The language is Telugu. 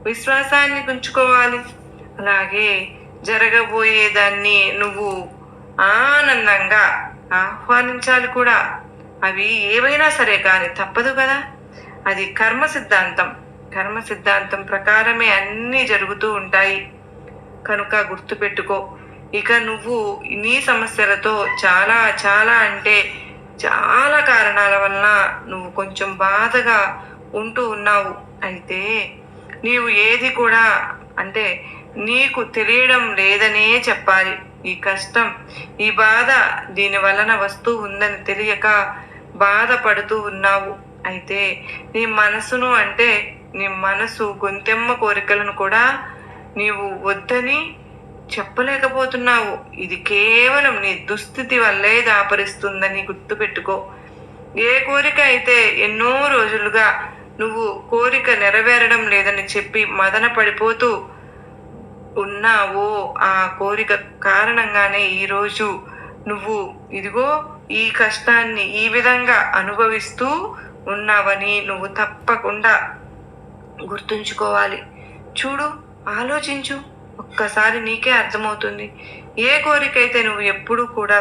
విశ్వాసాన్ని ఉంచుకోవాలి. అలాగే జరగబోయేదాన్ని నువ్వు ఆనందంగా ఆహ్వానించాలి కూడా. అవి ఏవైనా సరే కానీ తప్పదు కదా. అది కర్మ సిద్ధాంతం. కర్మ సిద్ధాంతం ప్రకారమే అన్నీ జరుగుతూ ఉంటాయి కనుక గుర్తుపెట్టుకో. ఇక నువ్వు నీ సమస్యలతో చాలా చాలా అంటే చాలా కారణాల వలన నువ్వు కొంచెం బాధగా ఉంటూ ఉన్నావు. అయితే నీవు ఏది కూడా అంటే నీకు తెలియడం లేదనే చెప్పాలి. ఈ కష్టం, ఈ బాధ దీని వలన వస్తూ ఉందని తెలియక బాధపడుతూ ఉన్నావు. అయితే నీ మనసును అంటే నీ మనసు గొంతెమ్మ కోరికలను కూడా నీవు వద్దని చెప్పలేకపోతున్నావు. ఇది కేవలం నీ దుస్థితి వల్లే దాపరిస్తుందని గుర్తుపెట్టుకో. ఏ కోరిక అయితే ఎన్నో రోజులుగా నువ్వు కోరిక నెరవేరడం లేదని చెప్పి మదన పడిపోతూ ఉన్నావో ఆ కోరిక కారణంగానే ఈరోజు నువ్వు ఇదిగో ఈ కష్టాన్ని ఈ విధంగా అనుభవిస్తూ ఉన్నావని నువ్వు తప్పకుండా గుర్తుంచుకోవాలి. చూడు, ఆలోచించు, ఒక్కసారి నీకే అర్థమవుతుంది. ఏ కోరికైతే నువ్వు ఎప్పుడూ కూడా